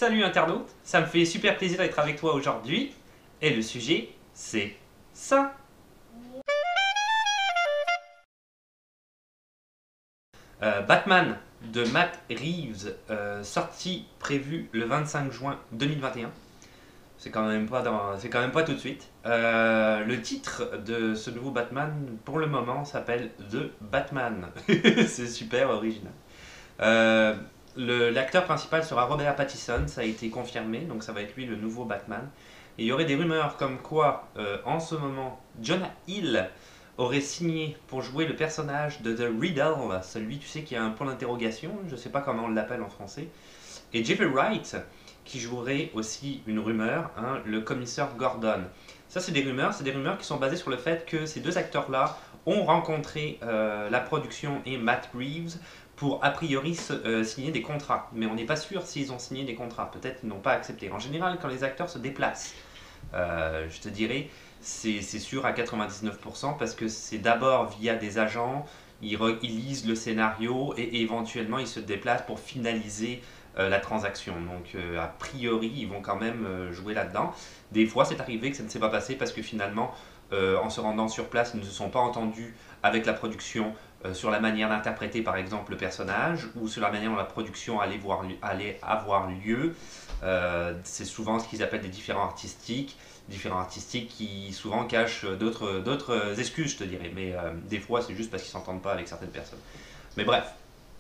salut internaute, ça me fait super plaisir d'être avec toi aujourd'hui. Et le sujet, c'est ça. Batman de Matt Reeves, sorti prévu le 25 juin 2021. C'est quand même pas tout de suite. Le titre de ce nouveau Batman, pour le moment, s'appelle The Batman. C'est super original. Euh, L'acteur principal sera Robert Pattinson, ça a été confirmé, donc ça va être lui le nouveau Batman. Et il y aurait des rumeurs comme quoi, en ce moment, Jonah Hill aurait signé pour jouer le personnage de The Riddle, celui, tu sais, qui a un point d'interrogation, je sais pas comment on l'appelle en français, et Jeffrey Wright, qui jouerait aussi une rumeur, hein, le commissaire Gordon. Ça, c'est des rumeurs qui sont basées sur le fait que ces deux acteurs-là ont rencontré la production et Matt Reeves pour a priori signer des contrats. Mais on n'est pas sûr s'ils ont signé des contrats. Peut-être qu'ils n'ont pas accepté. En général, quand les acteurs se déplacent, je te dirais, c'est sûr à 99% parce que c'est d'abord via des agents, ils lisent le scénario et éventuellement ils se déplacent pour finaliser la transaction. Donc a priori, ils vont quand même jouer là-dedans. Des fois, c'est arrivé que ça ne s'est pas passé parce que finalement, en se rendant sur place, ils ne se sont pas entendus avec la production sur la manière d'interpréter par exemple le personnage ou sur la manière dont la production allait avoir lieu. C'est souvent ce qu'ils appellent des différents artistiques qui souvent cachent d'autres excuses, je te dirais, mais des fois c'est juste parce qu'ils s'entendent pas avec certaines personnes. Mais bref,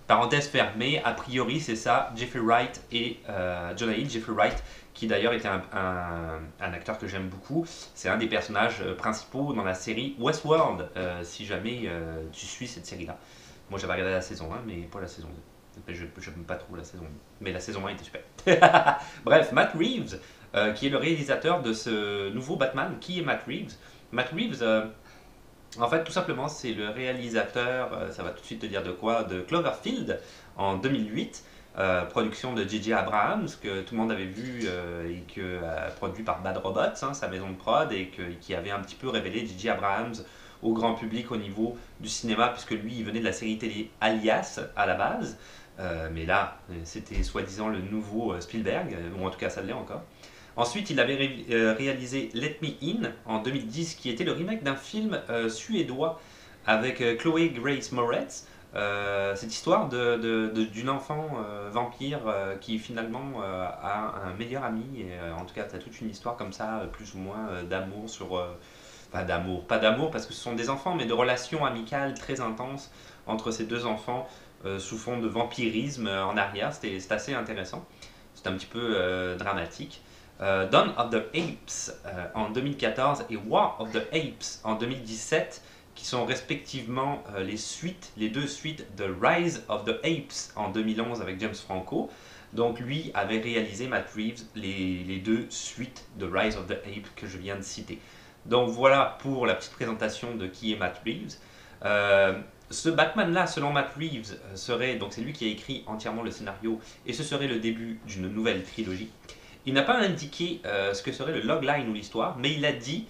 parenthèse fermée, a priori c'est ça, Jeffrey Wright et Jonah Hill. Jeffrey Wright, qui d'ailleurs était un acteur que j'aime beaucoup, c'est un des personnages principaux dans la série Westworld, si jamais tu suis cette série-là. Moi j'avais regardé la saison 1, mais pas la saison 2. Je n'aime pas trop la saison 1, mais la saison 1 était super. Bref, Matt Reeves, qui est le réalisateur de ce nouveau Batman. Qui est Matt Reeves? Matt Reeves, en fait, tout simplement, c'est le réalisateur, ça va tout de suite te dire de quoi, de Cloverfield en 2008, production de J.J. Abrams, que tout le monde avait vu et produit par Bad Robots, hein, sa maison de prod, et qui avait un petit peu révélé J.J. Abrams au grand public au niveau du cinéma, puisque lui, il venait de la série télé Alias à la base, mais là, c'était soi-disant le nouveau Spielberg, ou en tout cas ça l'est encore. Ensuite, il avait réalisé Let Me In en 2010, qui était le remake d'un film suédois avec Chloé Grace Moretz. Cette histoire d'une enfant vampire qui finalement a un meilleur ami. Et, en tout cas, tu as toute une histoire comme ça, plus ou moins d'amour enfin d'amour, pas d'amour parce que ce sont des enfants, mais de relations amicales très intenses entre ces deux enfants sous fond de vampirisme en arrière. C'était assez intéressant. C'est un petit peu dramatique. Dawn of the Apes en 2014 et War of the Apes en 2017, qui sont respectivement les deux suites de Rise of the Apes en 2011 avec James Franco. Donc lui avait réalisé, Matt Reeves, les deux suites de Rise of the Apes que je viens de citer. Donc voilà pour la petite présentation de qui est Matt Reeves. Ce Batman-là, selon Matt Reeves, serait, donc c'est lui qui a écrit entièrement le scénario, et ce serait le début d'une nouvelle trilogie. Il n'a pas indiqué ce que serait le logline ou l'histoire, mais il a dit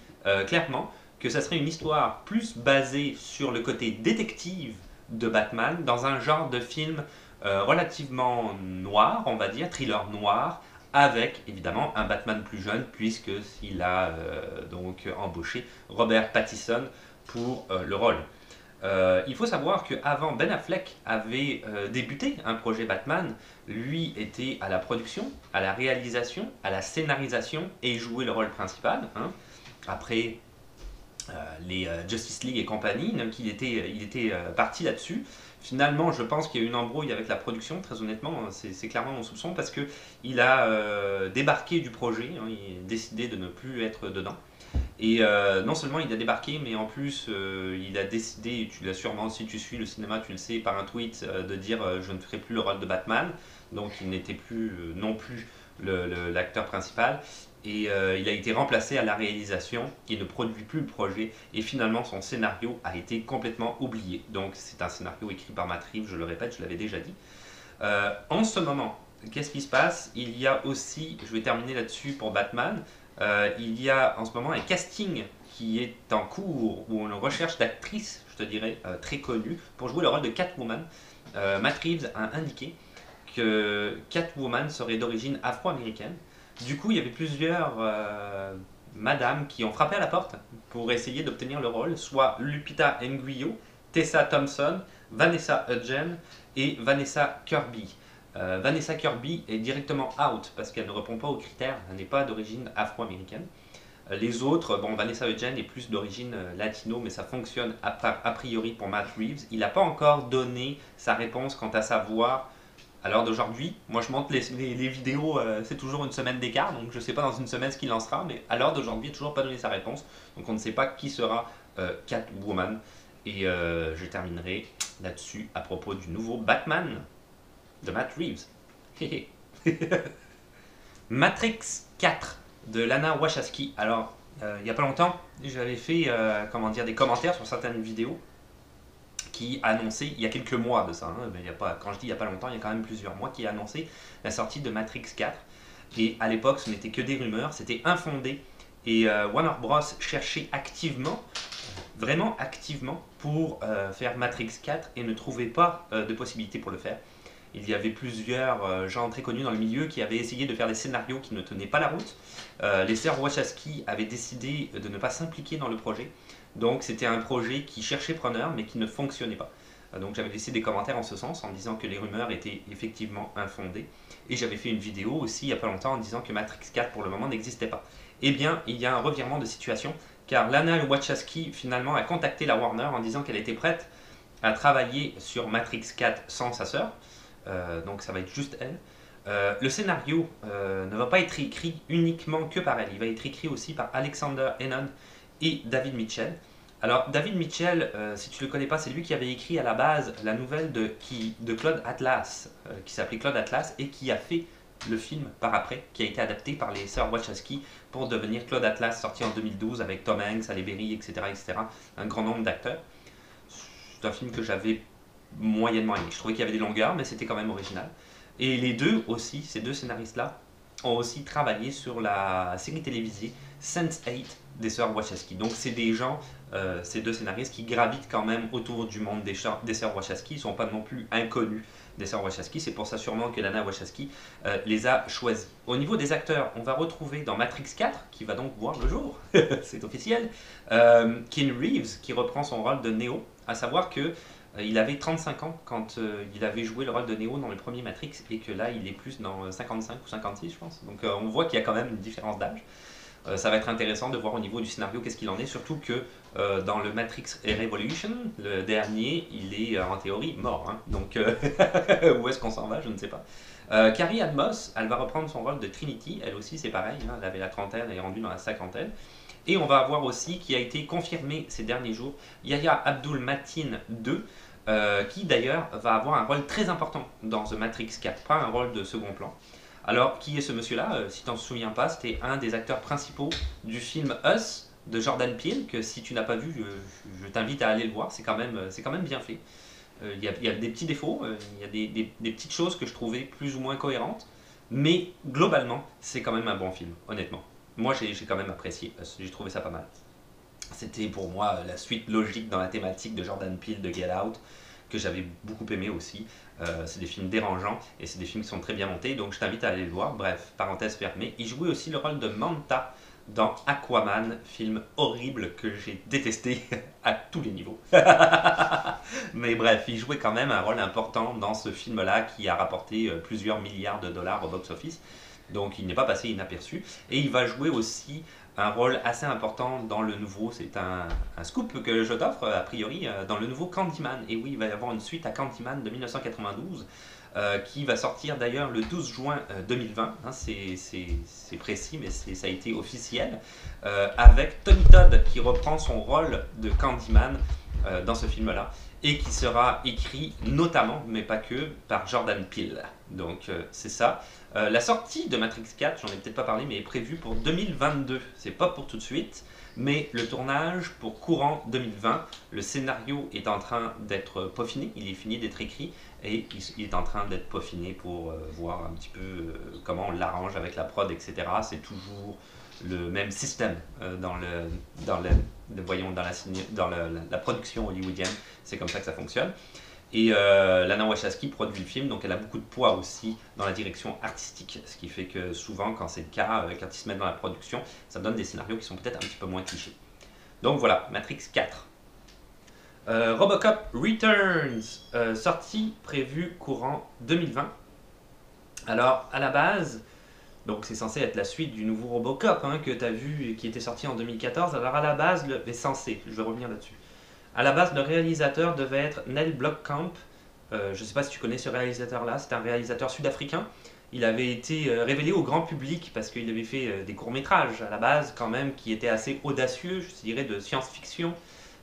clairement que ça serait une histoire plus basée sur le côté détective de Batman, dans un genre de film relativement noir, on va dire, thriller noir, avec évidemment un Batman plus jeune, puisqu'il a donc embauché Robert Pattinson pour le rôle. Il faut savoir qu'avant, Ben Affleck avait débuté un projet Batman. Lui était à la production, à la réalisation, à la scénarisation et jouait le rôle principal. Hein. Après les Justice League et compagnie, donc il était parti là-dessus. Finalement, je pense qu'il y a eu une embrouille avec la production, très honnêtement, c'est clairement mon soupçon, parce qu'il a débarqué du projet, hein, il a décidé de ne plus être dedans. Et non seulement il a débarqué, mais en plus il a décidé, et tu l'as sûrement, si tu suis le cinéma, tu le sais, par un tweet, de dire je ne ferai plus le rôle de Batman. Donc il n'était plus non plus l'acteur principal. Et il a été remplacé à la réalisation, il ne produit plus le projet, et finalement son scénario a été complètement oublié. Donc c'est un scénario écrit par Matt Reeves, je le répète, je l'avais déjà dit. En ce moment, qu'est-ce qui se passe? Il y a aussi, je vais terminer là-dessus pour Batman, il y a en ce moment un casting qui est en cours, où on recherche d'actrices, je te dirais, très connues, pour jouer le rôle de Catwoman. Matt Reeves a indiqué que Catwoman serait d'origine afro-américaine. Du coup, il y avait plusieurs madames qui ont frappé à la porte pour essayer d'obtenir le rôle, soit Lupita Nyong'o, Tessa Thompson, Vanessa Hudgens et Vanessa Kirby. Vanessa Kirby est directement out parce qu'elle ne répond pas aux critères, elle n'est pas d'origine afro-américaine. Les autres, bon, Vanessa Hudgens est plus d'origine latino, mais ça fonctionne a priori pour Matt Reeves. Il n'a pas encore donné sa réponse quant à savoir à l'heure d'aujourd'hui. Moi, je monte les vidéos, c'est toujours une semaine d'écart, donc je ne sais pas dans une semaine ce qu'il lancera, mais à l'heure d'aujourd'hui, il n'a toujours pas donné sa réponse. Donc on ne sait pas qui sera Catwoman. Et je terminerai là-dessus à propos du nouveau Batman de Matt Reeves. Matrix 4 de Lana Wachowski. Alors, il n'y a pas longtemps, j'avais fait des commentaires sur certaines vidéos qui annonçaient, il y a quelques mois de ça, hein, mais quand je dis il n'y a pas longtemps, il y a quand même plusieurs mois, qui a annoncé la sortie de Matrix 4. Et à l'époque, ce n'était que des rumeurs, c'était infondé. Et Warner Bros. Cherchait activement, vraiment activement, pour faire Matrix 4 et ne trouvait pas de possibilité pour le faire. Il y avait plusieurs gens très connus dans le milieu qui avaient essayé de faire des scénarios qui ne tenaient pas la route. Les sœurs Wachowski avaient décidé de ne pas s'impliquer dans le projet. Donc c'était un projet qui cherchait preneur mais qui ne fonctionnait pas. Donc j'avais laissé des commentaires en ce sens en disant que les rumeurs étaient effectivement infondées. Et j'avais fait une vidéo aussi il n'y a pas longtemps en disant que Matrix 4 pour le moment n'existait pas. Eh bien, il y a un revirement de situation car Lana Wachowski finalement a contacté la Warner en disant qu'elle était prête à travailler sur Matrix 4 sans sa sœur. Donc ça va être juste elle. Le scénario ne va pas être écrit uniquement que par elle, il va être écrit aussi par Alexander Hanon et David Mitchell. Alors David Mitchell, si tu ne le connais pas, c'est lui qui avait écrit à la base la nouvelle de Claude Atlas, qui s'appelait Claude Atlas et qui a fait le film par après, qui a été adapté par les sœurs Wachowski pour devenir Claude Atlas, sorti en 2012 avec Tom Hanks, Halle Berry, etc., etc. Un grand nombre d'acteurs. C'est un film que j'avais moyennement aimé. Je trouvais qu'il y avait des longueurs, mais c'était quand même original. Et les deux aussi, ces deux scénaristes-là, ont aussi travaillé sur la série télévisée Sense8 des sœurs Wachowski. Donc c'est des gens, ces deux scénaristes, qui gravitent quand même autour du monde des sœurs Wachowski. Ils ne sont pas non plus inconnus des sœurs Wachowski. C'est pour ça sûrement que Lana Wachowski les a choisis. Au niveau des acteurs, on va retrouver dans Matrix 4, qui va donc voir le jour, c'est officiel, Keanu Reeves, qui reprend son rôle de Neo, à savoir que il avait 35 ans quand il avait joué le rôle de Neo dans le premier Matrix et que là il est plus dans 55 ou 56 je pense. Donc on voit qu'il y a quand même une différence d'âge. Ça va être intéressant de voir au niveau du scénario qu'est-ce qu'il en est, surtout que dans le Matrix Revolution, le dernier, il est en théorie mort. Hein. Donc où est-ce qu'on s'en va, je ne sais pas. Carrie Ann Moss, elle va reprendre son rôle de Trinity, elle aussi c'est pareil, hein, elle avait la trentaine, elle est rendue dans la cinquantaine. Et on va avoir aussi, qui a été confirmé ces derniers jours, Yahya Abdul-Mateen II, qui d'ailleurs va avoir un rôle très important dans The Matrix 4, pas un rôle de second plan. Alors, qui est ce monsieur-là? Si tu t'en souviens pas, c'était un des acteurs principaux du film Us de Jordan Peele, que si tu n'as pas vu, je t'invite à aller le voir, c'est quand même bien fait. Il y a des petits défauts, il y a des petites choses que je trouvais plus ou moins cohérentes, mais globalement, c'est quand même un bon film, honnêtement. Moi, j'ai quand même apprécié, j'ai trouvé ça pas mal. C'était pour moi la suite logique dans la thématique de Jordan Peele de Get Out, que j'avais beaucoup aimé aussi. C'est des films dérangeants et c'est des films qui sont très bien montés, donc je t'invite à aller le voir. Bref, parenthèse fermée. Il jouait aussi le rôle de Manta dans Aquaman, film horrible que j'ai détesté à tous les niveaux. Mais bref, il jouait quand même un rôle important dans ce film-là qui a rapporté plusieurs milliards de dollars au box-office. Donc il n'est pas passé inaperçu. Et il va jouer aussi un rôle assez important dans le nouveau, c'est un scoop que je t'offre a priori, dans le nouveau Candyman. Et oui, il va y avoir une suite à Candyman de 1992 qui va sortir d'ailleurs le 12 juin 2020, hein, c'est précis mais ça a été officiel, avec Tony Todd qui reprend son rôle de Candyman dans ce film-là et qui sera écrit notamment, mais pas que, par Jordan Peele. Donc c'est ça. La sortie de Matrix 4, j'en ai peut-être pas parlé, mais est prévue pour 2022. C'est pas pour tout de suite, mais le tournage pour courant 2020. Le scénario est en train d'être peaufiné, il est fini d'être écrit et il est en train d'être peaufiné pour voir un petit peu comment on l'arrange avec la prod, etc. C'est toujours le même système dans la production hollywoodienne. C'est comme ça que ça fonctionne. Et Lana Wachowski produit le film, donc elle a beaucoup de poids aussi dans la direction artistique, ce qui fait que souvent, quand c'est le cas, quand ils se mettent dans la production, ça donne des scénarios qui sont peut-être un petit peu moins clichés. Donc voilà, Matrix 4. Robocop Returns, sortie prévue courant 2020. Alors, à la base, donc c'est censé être la suite du nouveau Robocop hein, que tu as vu et qui était sorti en 2014. Alors à la base, je vais revenir là-dessus. À la base, le réalisateur devait être Neil Blomkamp. Je ne sais pas si tu connais ce réalisateur-là, c'est un réalisateur sud-africain. Il avait été révélé au grand public parce qu'il avait fait des courts-métrages à la base quand même qui étaient assez audacieux, je dirais de science-fiction,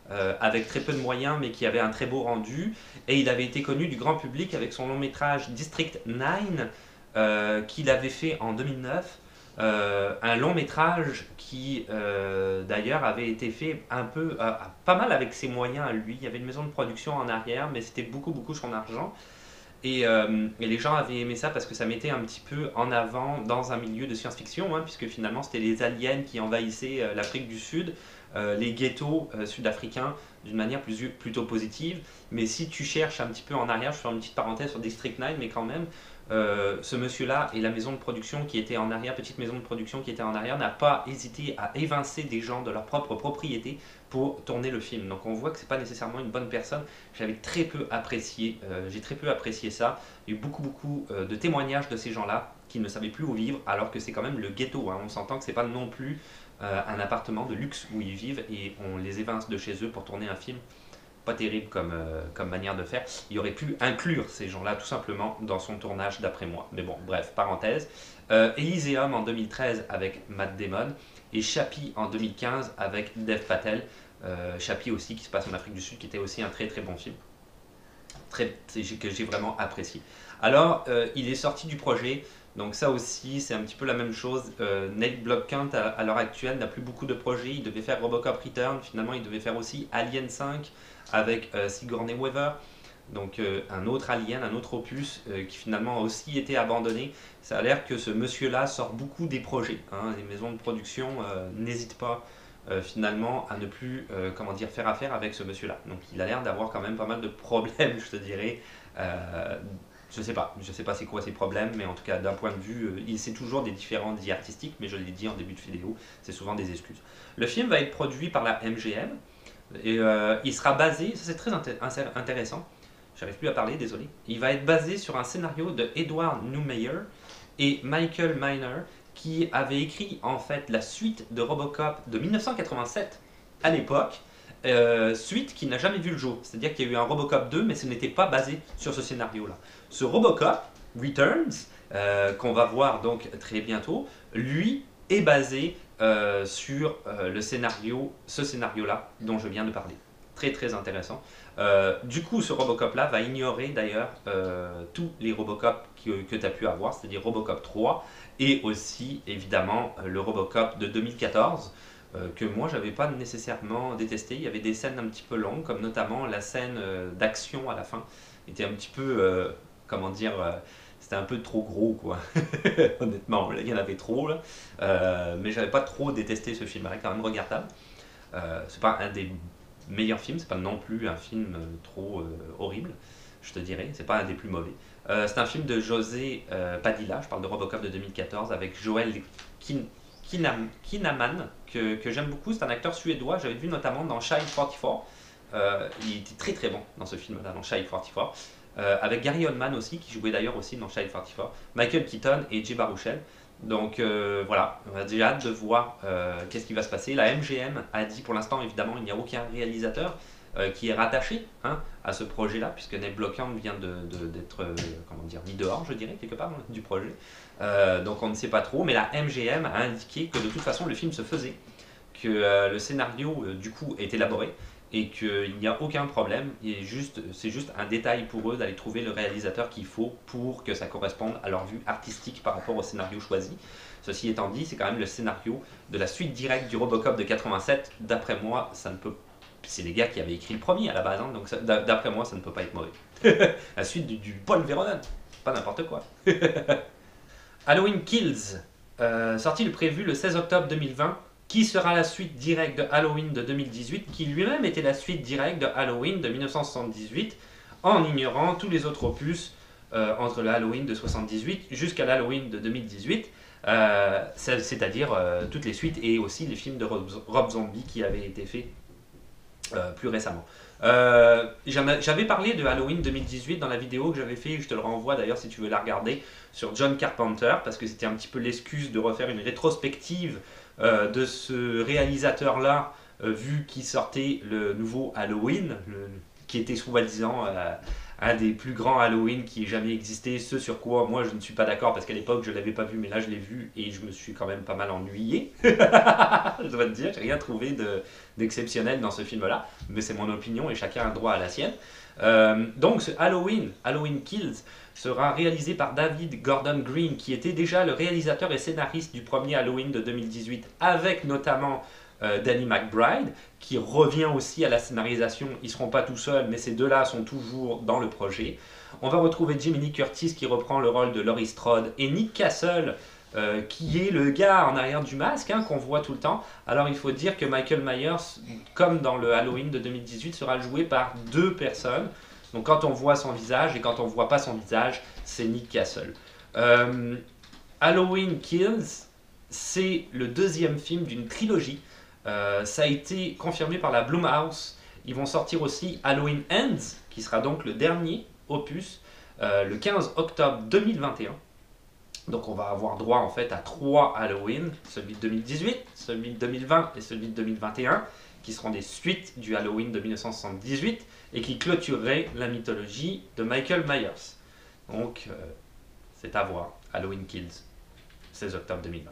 avec très peu de moyens mais qui avaient un très beau rendu. Et il avait été connu du grand public avec son long-métrage District 9 qu'il avait fait en 2009. Un long métrage qui d'ailleurs avait été fait un peu pas mal avec ses moyens à lui. Il y avait une maison de production en arrière, mais c'était beaucoup son argent. Et les gens avaient aimé ça parce que ça mettait un petit peu en avant dans un milieu de science-fiction, hein, puisque finalement c'était les aliens qui envahissaient l'Afrique du Sud, les ghettos sud-africains d'une manière plutôt positive. Mais si tu cherches un petit peu en arrière, je fais une petite parenthèse sur District 9, mais quand même, ce monsieur-là et la maison de production qui était en arrière, petite maison de production qui était en arrière, n'a pas hésité à évincer des gens de leur propre propriété pour tourner le film. Donc on voit que c'est pas nécessairement une bonne personne. J'ai très peu apprécié ça. Il y a eu beaucoup de témoignages de ces gens-là qui ne savaient plus où vivre, alors que c'est quand même le ghetto. Hein. On s'entend que c'est pas non plus un appartement de luxe où ils vivent et on les évince de chez eux pour tourner un film. Pas terrible comme manière de faire. Il aurait pu inclure ces gens-là tout simplement dans son tournage d'après moi. Mais bon, bref, parenthèse. Elysium en 2013 avec Matt Damon et Chappie en 2015 avec Dev Patel. Chappie aussi qui se passe en Afrique du Sud, qui était aussi un très bon film. Que j'ai vraiment apprécié. Alors, il est sorti du projet. Donc ça aussi, c'est un petit peu la même chose. Nate Blomkamp, à l'heure actuelle, n'a plus beaucoup de projets. Il devait faire Robocop Return. Finalement, il devait faire aussi Alien 5 avec Sigourney Weaver. Donc un autre Alien, un autre opus qui finalement a aussi été abandonné. Ça a l'air que ce monsieur-là sort beaucoup des projets. Hein. Les maisons de production n'hésitent pas finalement à ne plus faire affaire avec ce monsieur-là. Donc il a l'air d'avoir quand même pas mal de problèmes, je te dirais. Je sais pas c'est quoi ses problèmes, mais en tout cas d'un point de vue, c'est toujours des différents dits artistiques, mais je l'ai dit en début de vidéo, c'est souvent des excuses. Le film va être produit par la MGM et il sera basé, ça c'est très intéressant, j'arrive plus à parler, désolé. Il va être basé sur un scénario de Edward Neumeyer et Michael Miner qui avait écrit en fait la suite de Robocop de 1987 à l'époque. Suite qui n'a jamais vu le jour. C'est-à-dire qu'il y a eu un Robocop 2, mais ce n'était pas basé sur ce scénario-là. Ce Robocop Returns, qu'on va voir donc très bientôt, lui est basé sur ce scénario-là dont je viens de parler. Très intéressant. Du coup, ce Robocop-là va ignorer d'ailleurs tous les Robocop que tu as pu avoir, c'est-à-dire Robocop 3 et aussi évidemment le Robocop de 2014. Que moi j'avais pas nécessairement détesté. Il y avait des scènes un petit peu longues, comme notamment la scène d'action à la fin était un petit peu, c'était un peu trop gros quoi. Honnêtement, il y en avait trop là. Mais j'avais pas trop détesté ce film, il est quand même regardable. C'est pas un des meilleurs films, c'est pas non plus un film trop horrible, je te dirais, c'est pas un des plus mauvais. C'est un film de José Padilla, je parle de Robocop de 2014 avec Joel Kinnaman, que j'aime beaucoup, c'est un acteur suédois, j'avais vu notamment dans Child 44, il était très bon dans ce film-là, dans Child 44, avec Gary Oldman aussi, qui jouait d'ailleurs aussi dans Child 44, Michael Keaton et Jay Baruchel. Donc voilà, on a déjà hâte de voir qu'est-ce qui va se passer. La MGM a dit pour l'instant, évidemment, il n'y a aucun réalisateur qui est rattaché à ce projet-là, puisque Neil Blomkamp vient d'être mis dehors, je dirais, quelque part, du projet. Donc on ne sait pas trop, mais la MGM a indiqué que de toute façon le film se faisait, que le scénario du coup est élaboré et qu'il n'y a aucun problème. C'est juste un détail pour eux d'aller trouver le réalisateur qu'il faut pour que ça corresponde à leur vue artistique par rapport au scénario choisi. Ceci étant dit, c'est quand même le scénario de la suite directe du Robocop de 87. D'après moi, ça ne peut. C'est les gars qui avaient écrit le premier à la base, hein, donc d'après moi, ça ne peut pas être mauvais. La suite du Paul Verhoeven, pas n'importe quoi. Halloween Kills, sorti le prévu le 16 octobre 2020, qui sera la suite directe de Halloween de 2018, qui lui-même était la suite directe de Halloween de 1978, en ignorant tous les autres opus entre le Halloween de 78 jusqu'à l'Halloween de 2018, c'est-à-dire toutes les suites et aussi les films de Rob Zombie qui avaient été faits plus récemment. J'avais parlé de Halloween 2018 dans la vidéo que j'avais fait, je te le renvoie d'ailleurs si tu veux la regarder, sur John Carpenter, parce que c'était un petit peu l'excuse de refaire une rétrospective de ce réalisateur-là, vu qu'il sortait le nouveau Halloween, qui était soi-disant un des plus grands Halloween qui ait jamais existé, ce sur quoi moi je ne suis pas d'accord, parce qu'à l'époque je ne l'avais pas vu, mais là je l'ai vu et je me suis quand même pas mal ennuyé. Je dois te dire, j'ai rien trouvé d'exceptionnel dans ce film-là, mais c'est mon opinion et chacun a le droit à la sienne. Donc ce Halloween Kills, sera réalisé par David Gordon Green, qui était déjà le réalisateur et scénariste du premier Halloween de 2018, avec notamment Danny McBride, qui revient aussi à la scénarisation. Ils ne seront pas tout seuls, mais ces deux-là sont toujours dans le projet. On va retrouver Jamie Lee Curtis, qui reprend le rôle de Laurie Strode, et Nick Castle, qui est le gars en arrière du masque, qu'on voit tout le temps. Alors il faut dire que Michael Myers, comme dans le Halloween de 2018, sera joué par deux personnes. Donc quand on voit son visage et quand on ne voit pas son visage, c'est Nick Castle. Halloween Kills, c'est le deuxième film d'une trilogie. Ça a été confirmé par la Blumhouse. Ils vont sortir aussi Halloween Ends, qui sera donc le dernier opus, le 15 octobre 2021. Donc on va avoir droit en fait à 3 Halloween, celui de 2018, celui de 2020 et celui de 2021, qui seront des suites du Halloween de 1978 et qui clôtureraient la mythologie de Michael Myers. Donc c'est à voir, Halloween Kills, 16 octobre 2020.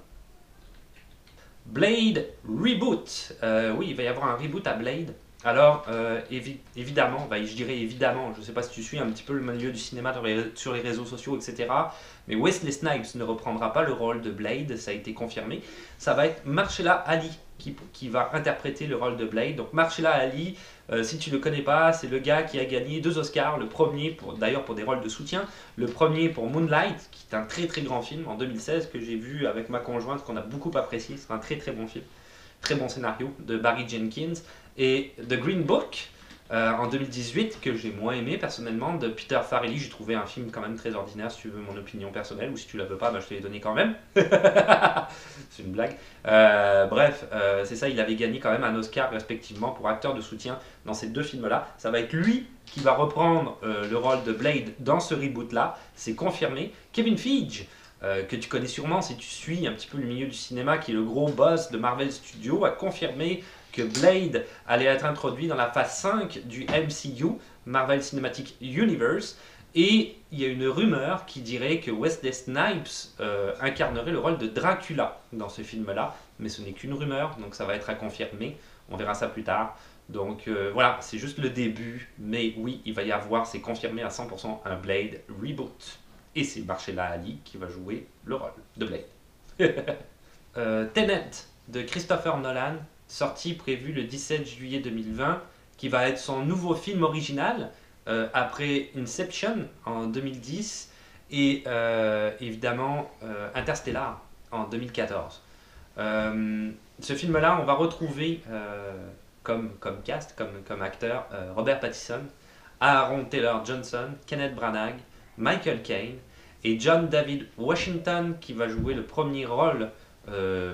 Blade Reboot. Oui, il va y avoir un reboot à Blade. Alors, évidemment, je dirais évidemment, je ne sais pas si tu suis un petit peu le milieu du cinéma sur les réseaux sociaux, etc. Mais Wesley Snipes ne reprendra pas le rôle de Blade, ça a été confirmé. Ça va être Mahershala Ali qui va interpréter le rôle de Blade. Donc Mahershala Ali, si tu ne le connais pas, c'est le gars qui a gagné 2 Oscars. Le premier, d'ailleurs pour des rôles de soutien, le premier pour Moonlight, qui est un très très grand film en 2016 que j'ai vu avec ma conjointe, qu'on a beaucoup apprécié. C'est un très très bon film, très bon scénario de Barry Jenkins. Et The Green Book, en 2018, que j'ai moins aimé personnellement, de Peter Farrelly. J'ai trouvé un film quand même très ordinaire, si tu veux mon opinion personnelle, ou si tu la veux pas, je te l'ai donné quand même. C'est une blague. Bref, c'est ça, il avait gagné quand même un Oscar respectivement pour acteur de soutien dans ces deux films-là. Ça va être lui qui va reprendre le rôle de Blade dans ce reboot-là, c'est confirmé. Kevin Feige, que tu connais sûrement si tu suis un petit peu le milieu du cinéma, qui est le gros boss de Marvel Studios, a confirmé que Blade allait être introduit dans la phase 5 du MCU, Marvel Cinematic Universe, et il y a une rumeur qui dirait que Wesley Snipes incarnerait le rôle de Dracula dans ce film-là, mais ce n'est qu'une rumeur, donc ça va être à confirmer, on verra ça plus tard. Donc voilà, c'est juste le début, mais oui, il va y avoir, c'est confirmé à 100% un Blade reboot. Et c'est Mahershala Ali qui va jouer le rôle de Blade. Tenet de Christopher Nolan, sorti prévu le 17 juillet 2020, qui va être son nouveau film original après Inception en 2010 et évidemment Interstellar en 2014. Ce film-là, on va retrouver comme cast, comme acteur, Robert Pattinson, Aaron Taylor Johnson, Kenneth Branagh, Michael Caine et John David Washington qui va jouer le premier rôle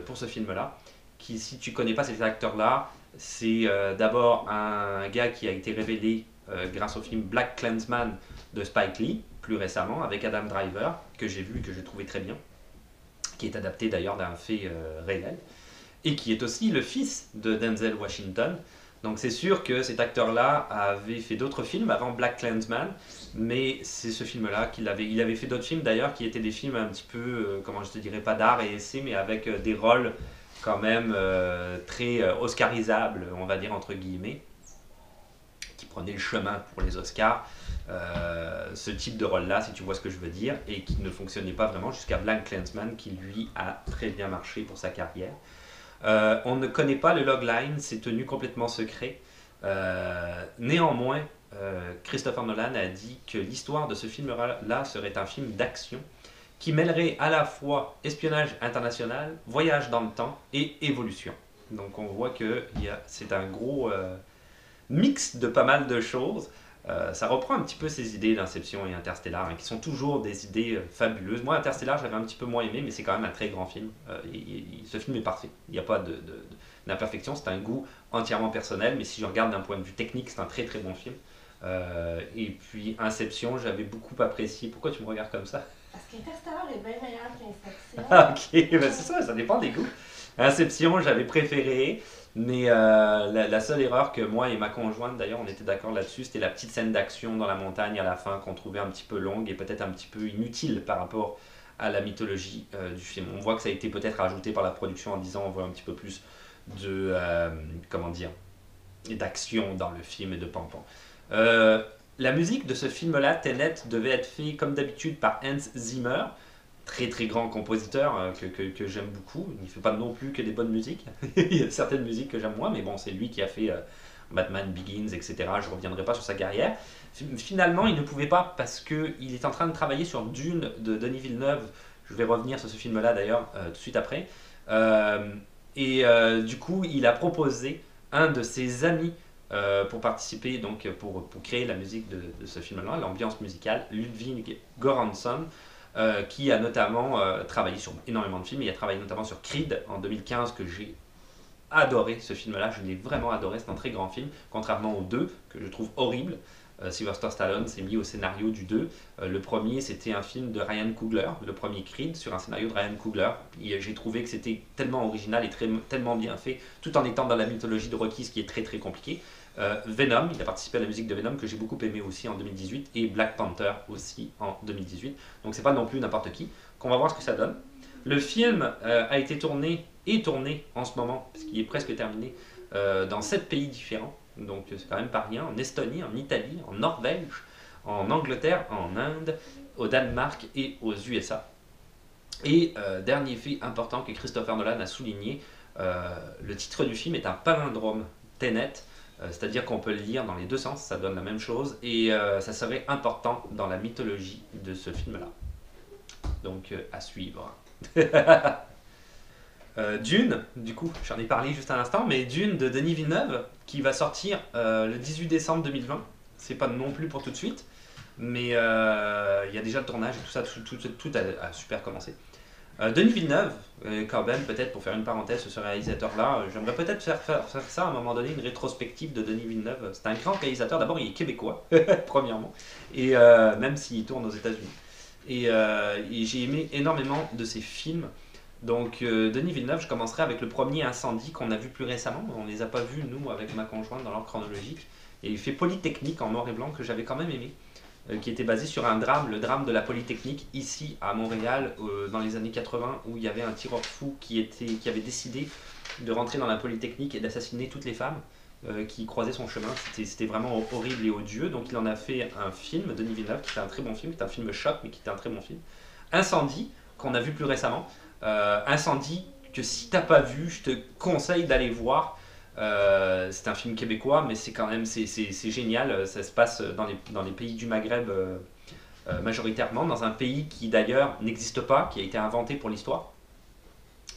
pour ce film-là. Qui, si tu ne connais pas cet acteur-là, c'est d'abord un gars qui a été révélé grâce au film Black Klansman de Spike Lee, plus récemment, avec Adam Driver, que j'ai vu et que j'ai trouvé très bien, qui est adapté d'ailleurs d'un fait réel, et qui est aussi le fils de Denzel Washington. Donc c'est sûr que cet acteur-là avait fait d'autres films avant Black Klansman, mais c'est ce film-là il avait fait d'autres films d'ailleurs qui étaient des films un petit peu, comment je te dirais, pas d'art et essai, mais avec des rôles quand même très oscarisables, on va dire entre guillemets, qui prenaient le chemin pour les Oscars. Ce type de rôle-là, si tu vois ce que je veux dire, et qui ne fonctionnait pas vraiment jusqu'à Black Klansman, qui lui a très bien marché pour sa carrière. On ne connaît pas le logline, c'est tenu complètement secret. Néanmoins, Christopher Nolan a dit que l'histoire de ce film-là serait un film d'action qui mêlerait à la fois espionnage international, voyage dans le temps et évolution. Donc on voit que c'est un gros mix de pas mal de choses. Ça reprend un petit peu ces idées d'Inception et Interstellar, hein, qui sont toujours des idées fabuleuses. Moi, Interstellar, j'avais un petit peu moins aimé, mais c'est quand même un très grand film. Ce film est parfait. Il n'y a pas d'imperfection, c'est un goût entièrement personnel, mais si je regarde d'un point de vue technique, c'est un très très bon film. Et puis Inception, j'avais beaucoup apprécié. Pourquoi tu me regardes comme ça? Parce qu'Interstellar est bien meilleur qu'Inception. Ah, ok, ben c'est ça dépend des goûts. Inception, j'avais préféré, mais la seule erreur que moi et ma conjointe, d'ailleurs, on était d'accord là-dessus, c'était la petite scène d'action dans la montagne à la fin qu'on trouvait un petit peu longue et peut-être un petit peu inutile par rapport à la mythologie du film. On voit que ça a été peut-être ajouté par la production en disant on voit un petit peu plus de, comment dire, d'action dans le film et de pampan. La musique de ce film-là, Tenet, devait être fait comme d'habitude par Hans Zimmer, très très grand compositeur que j'aime beaucoup. Il ne fait pas non plus que des bonnes musiques. Il y a certaines musiques que j'aime moins, mais bon, c'est lui qui a fait Batman Begins, etc. Je ne reviendrai pas sur sa carrière. Finalement, il ne pouvait pas parce qu'il est en train de travailler sur Dune de Denis Villeneuve. Je vais revenir sur ce film-là d'ailleurs tout de suite après. Du coup, il a proposé un de ses amis pour participer, donc pour créer la musique de ce film-là, l'ambiance musicale, Ludwig Göransson, qui a notamment travaillé sur énormément de films. Il a travaillé notamment sur Creed en 2015, que j'ai adoré ce film-là. Je l'ai vraiment adoré. C'est un très grand film, contrairement aux deux, que je trouve horrible. Sylvester Stallone s'est mis au scénario du 2. Le premier, c'était un film de Ryan Coogler, le premier Creed, sur un scénario de Ryan Coogler. J'ai trouvé que c'était tellement original et tellement bien fait, tout en étant dans la mythologie de Rocky, ce qui est très très compliqué. Venom, il a participé à la musique de Venom que j'ai beaucoup aimé aussi en 2018 et Black Panther aussi en 2018. Donc c'est pas non plus n'importe qui. Qu'on va voir ce que ça donne. Le film a été tourné et tourné en ce moment, parce qu'il est presque terminé, dans 7 pays différents. Donc c'est quand même pas rien. En Estonie, en Italie, en Norvège, en Angleterre, en Inde, au Danemark et aux USA. Et dernier fait important que Christopher Nolan a souligné, le titre du film est un palindrome, Tenet. C'est-à-dire qu'on peut le lire dans les deux sens, ça donne la même chose, et ça serait important dans la mythologie de ce film-là. Donc à suivre. Dune, du coup, j'en ai parlé juste à l'instant, mais Dune de Denis Villeneuve, qui va sortir le 18 décembre 2020. C'est pas non plus pour tout de suite, mais il y a déjà le tournage et tout ça, tout a super commencé. Denis Villeneuve, quand même, peut-être pour faire une parenthèse sur ce réalisateur-là, j'aimerais peut-être faire ça à un moment donné, une rétrospective de Denis Villeneuve. C'est un grand réalisateur, d'abord il est québécois, premièrement, et même s'il tourne aux États-Unis. Et j'ai aimé énormément de ses films. Donc Denis Villeneuve, je commencerai avec le premier Incendie qu'on a vu plus récemment. On ne les a pas vus, nous, avec ma conjointe, dans l'ordre chronologique. Et il fait Polytechnique en noir et blanc, que j'avais quand même aimé, qui était basé sur un drame, le drame de la Polytechnique, ici à Montréal, dans les années 80, où il y avait un tireur fou qui avait décidé de rentrer dans la Polytechnique et d'assassiner toutes les femmes qui croisaient son chemin. C'était vraiment horrible et odieux. Donc il en a fait un film, Denis Villeneuve, qui était un très bon film, qui était un film choc, mais qui était un très bon film. Incendie, qu'on a vu plus récemment. Incendie, que si t'as pas vu, je te conseille d'aller voir. C'est un film québécois, mais c'est quand même c'est génial. Ça se passe dans les pays du Maghreb majoritairement, dans un pays qui d'ailleurs n'existe pas, qui a été inventé pour l'histoire.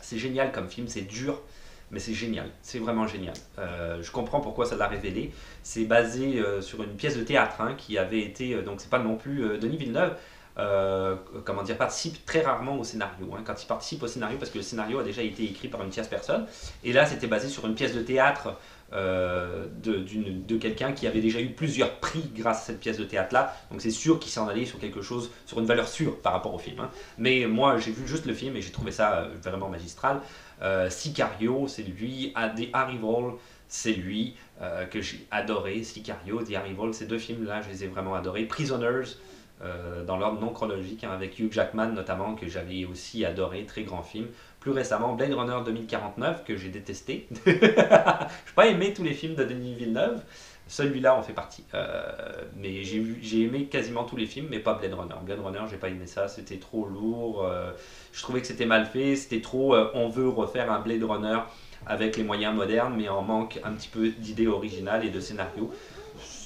C'est génial comme film, c'est dur, mais c'est génial, c'est vraiment génial. Je comprends pourquoi ça l'a révélé. C'est basé sur une pièce de théâtre qui avait été, donc c'est pas non plus Denis Villeneuve. Comment dire, participe très rarement au scénario. Quand il participe au scénario, parce que le scénario a déjà été écrit par une tierce personne, et là c'était basé sur une pièce de théâtre de quelqu'un qui avait déjà eu plusieurs prix grâce à cette pièce de théâtre-là. Donc c'est sûr qu'il s'en allait sur quelque chose, sur une valeur sûre par rapport au film. Mais moi j'ai vu juste le film et j'ai trouvé ça vraiment magistral. Sicario, c'est lui. The Arrival, c'est lui que j'ai adoré. Sicario, The Arrival, ces deux films-là, je les ai vraiment adorés. Prisoners, dans l'ordre non chronologique, avec Hugh Jackman notamment, que j'avais aussi adoré, très grand film. Plus récemment, Blade Runner 2049, que j'ai détesté. Je n'ai pas aimé tous les films de Denis Villeneuve, celui-là en fait partie. Mais j'ai aimé quasiment tous les films, mais pas Blade Runner. Blade Runner, j'ai pas aimé ça, c'était trop lourd. Je trouvais que c'était mal fait, c'était trop. On veut refaire un Blade Runner avec les moyens modernes, mais en manque un petit peu d'idées originales et de scénario.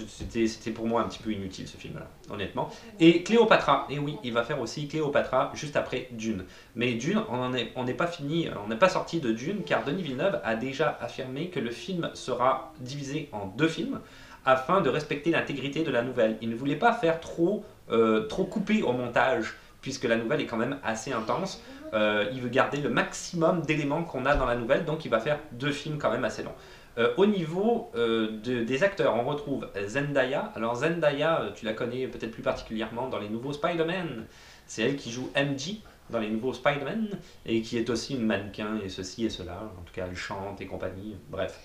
C'était pour moi un petit peu inutile ce film-là, honnêtement. Et Cléopatra, et oui, il va faire aussi Cléopatra juste après Dune. Mais Dune, on n'est pas fini, on n'est pas sorti de Dune, car Denis Villeneuve a déjà affirmé que le film sera divisé en deux films, afin de respecter l'intégrité de la nouvelle. Il ne voulait pas faire trop coupé au montage, puisque la nouvelle est quand même assez intense. Il veut garder le maximum d'éléments qu'on a dans la nouvelle, donc il va faire 2 films quand même assez longs. Au niveau des acteurs, on retrouve Zendaya. Alors Zendaya, tu la connais peut-être plus particulièrement dans les nouveaux Spider-Man. C'est elle qui joue MJ dans les nouveaux Spider-Man et qui est aussi une mannequin et ceci et cela. En tout cas, elle chante et compagnie. Bref.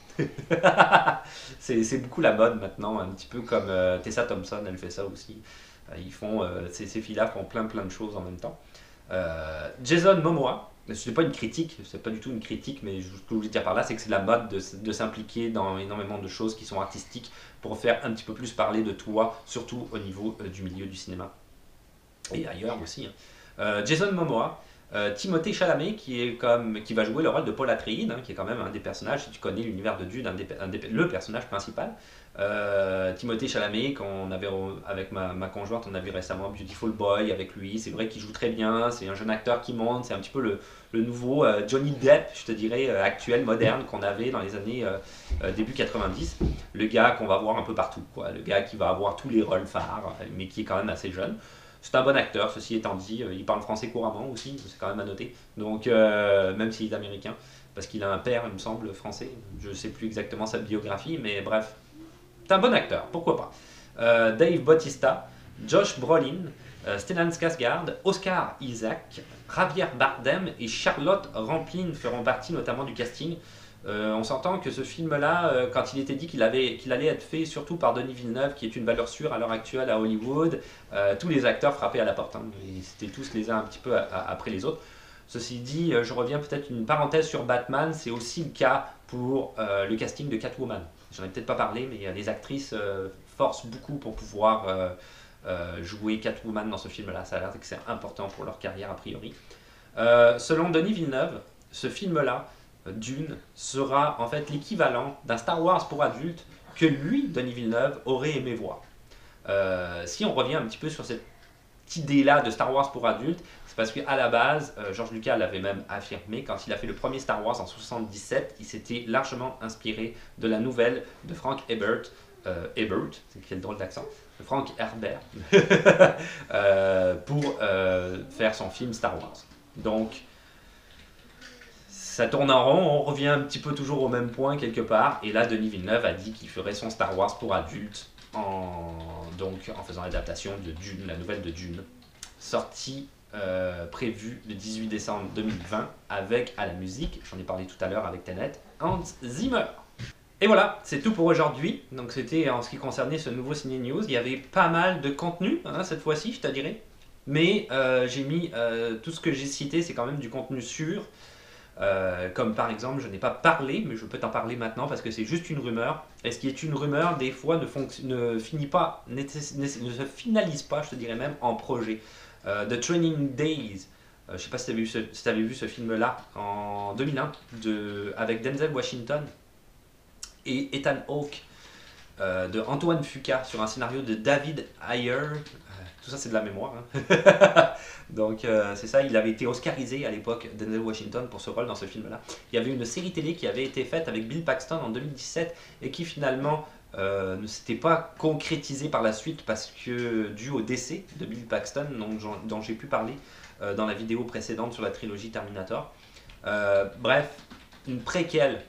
C'est beaucoup la mode maintenant, un petit peu comme Tessa Thompson, elle fait ça aussi. Ils font, ces filles-là font plein de choses en même temps. Jason Momoa, ce n'est pas une critique, c'est pas du tout une critique, mais ce que je voulais dire par là, c'est que c'est la mode de s'impliquer dans énormément de choses qui sont artistiques pour faire un petit peu plus parler de toi, surtout au niveau du milieu du cinéma et ailleurs aussi. Jason Momoa, Timothée Chalamet qui va jouer le rôle de Paul Atreides, qui est quand même un des personnages, si tu connais l'univers de Dune, le personnage principal. Timothée Chalamet, avec ma conjointe, on a vu récemment Beautiful Boy avec lui. C'est vrai qu'il joue très bien, c'est un jeune acteur qui monte, c'est un petit peu le nouveau Johnny Depp, je te dirais, actuel, moderne, qu'on avait dans les années début 90. Le gars qu'on va voir un peu partout, quoi. Le gars qui va avoir tous les rôles phares, mais qui est quand même assez jeune. C'est un bon acteur, ceci étant dit, il parle français couramment aussi, c'est quand même à noter. Donc, même s'il est américain, parce qu'il a un père, il me semble, français. Je ne sais plus exactement sa biographie, mais bref. C'est un bon acteur, pourquoi pas. Dave Bautista, Josh Brolin, Stellan Skarsgård, Oscar Isaac, Javier Bardem et Charlotte Rampling feront partie notamment du casting. On s'entend que ce film-là, quand il était dit qu'il allait être fait surtout par Denis Villeneuve, qui est une valeur sûre à l'heure actuelle à Hollywood, tous les acteurs frappaient à la porte. Hein, c'était tous les uns un petit peu après les autres. Ceci dit, je reviens peut-être une parenthèse sur Batman, c'est aussi le cas pour le casting de Catwoman. J'en ai peut-être pas parlé, mais les actrices forcent beaucoup pour pouvoir jouer Catwoman dans ce film-là. Ça a l'air que c'est important pour leur carrière a priori. Selon Denis Villeneuve, ce film-là, Dune, sera en fait l'équivalent d'un Star Wars pour adultes que lui, Denis Villeneuve, aurait aimé voir. Si on revient un petit peu sur cette idée-là de Star Wars pour adultes, c'est parce qu'à la base, George Lucas l'avait même affirmé, quand il a fait le premier Star Wars en 1977, il s'était largement inspiré de la nouvelle de Frank Herbert, c'est quel drôle d'accent, Frank Herbert, pour faire son film Star Wars. Donc, ça tourne en rond, on revient un petit peu toujours au même point quelque part, et là Denis Villeneuve a dit qu'il ferait son Star Wars pour adultes en faisant l'adaptation de Dune, la nouvelle de Dune, sortie prévue le 18 décembre 2020 avec à la musique, j'en ai parlé tout à l'heure avec Tenet, Hans Zimmer. Et voilà, c'est tout pour aujourd'hui. Donc c'était en ce qui concernait ce nouveau Ciné News. Il y avait pas mal de contenu cette fois-ci, je te dirais. Mais j'ai mis tout ce que j'ai cité, c'est quand même du contenu sûr. Comme par exemple, je n'ai pas parlé, mais je peux t'en parler maintenant parce que c'est juste une rumeur. Et ce qui est une rumeur, des fois, ne se finalise pas, je te dirais même, en projet. The Training Days, je ne sais pas si tu avais vu ce film-là en 2001, avec Denzel Washington et Ethan Hawke, de Antoine Fuqua, sur un scénario de David Ayer. Tout ça, c'est de la mémoire. Hein. Donc, c'est ça, il avait été oscarisé à l'époque, Denzel Washington, pour ce rôle dans ce film-là. Il y avait une série télé qui avait été faite avec Bill Paxton en 2017 et qui finalement ne s'était pas concrétisée par la suite parce que, dû au décès de Bill Paxton, dont j'ai pu parler dans la vidéo précédente sur la trilogie Terminator. Bref, une préquelle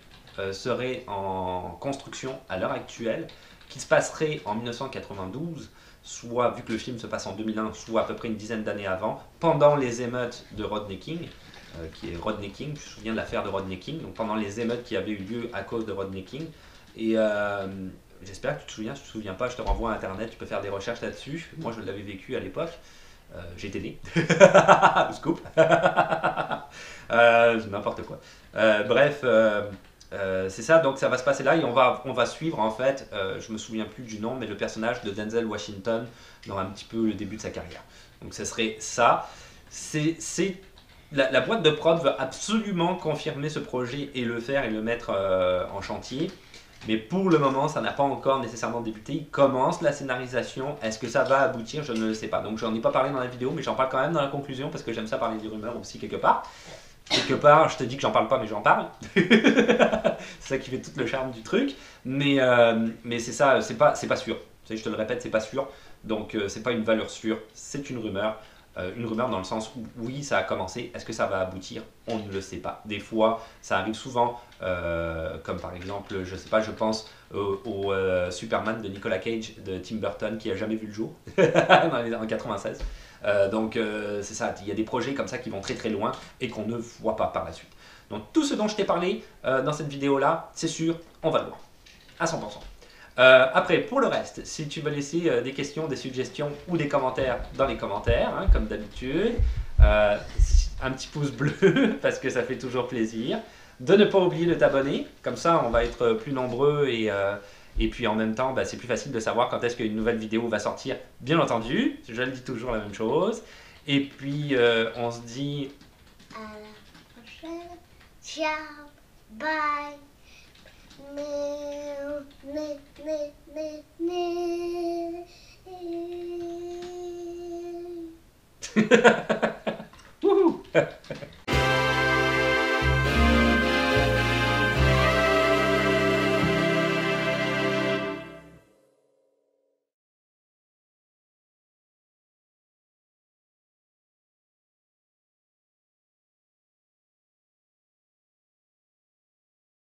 serait en construction à l'heure actuelle, qui se passerait en 1992, soit, vu que le film se passe en 2001, soit à peu près une dizaine d'années avant, pendant les émeutes de Rodney King, qui est Rodney King, je me souviens de l'affaire de Rodney King, donc pendant les émeutes qui avaient eu lieu à cause de Rodney King. Et j'espère que tu te souviens, si tu te souviens pas, je te renvoie à internet, tu peux faire des recherches là-dessus. Moi je l'avais vécu à l'époque, j'étais né. Scoop. N'importe quoi. Bref, c'est ça, donc ça va se passer là et on va suivre en fait, je me souviens plus du nom, mais le personnage de Denzel Washington dans un petit peu le début de sa carrière. Donc ce serait ça. La boîte de prod veut absolument confirmer ce projet et le faire et le mettre en chantier. Mais pour le moment, ça n'a pas encore nécessairement débuté. Il commence la scénarisation. Est-ce que ça va aboutir? Je ne le sais pas. Donc j'en ai pas parlé dans la vidéo, mais j'en parle quand même dans la conclusion parce que j'aime ça parler des rumeurs aussi quelque part. quelque part, je te dis que j'en parle pas, mais j'en parle. C'est ça qui fait tout le charme du truc. Mais c'est ça, c'est pas sûr. Tu sais, je te le répète, c'est pas sûr. Donc c'est pas une valeur sûre, c'est une rumeur. Une rumeur dans le sens où oui, ça a commencé. Est-ce que ça va aboutir? On ne le sait pas. Des fois, ça arrive souvent, comme par exemple, je sais pas, je pense au Superman de Nicolas Cage de Tim Burton qui a jamais vu le jour en 96. C'est ça, il y a des projets comme ça qui vont très très loin et qu'on ne voit pas par la suite. Donc tout ce dont je t'ai parlé dans cette vidéo là, c'est sûr, on va le voir à 100%. Après, pour le reste, si tu veux laisser des questions, des suggestions ou des commentaires dans les commentaires, hein, comme d'habitude, un petit pouce bleu parce que ça fait toujours plaisir. De ne pas oublier de t'abonner, comme ça on va être plus nombreux et puis en même temps bah, c'est plus facile de savoir quand est-ce qu'une nouvelle vidéo va sortir, bien entendu, je le dis toujours la même chose. Et puis on se dit à la prochaine. Ciao, bye. Né, né, né, né, né.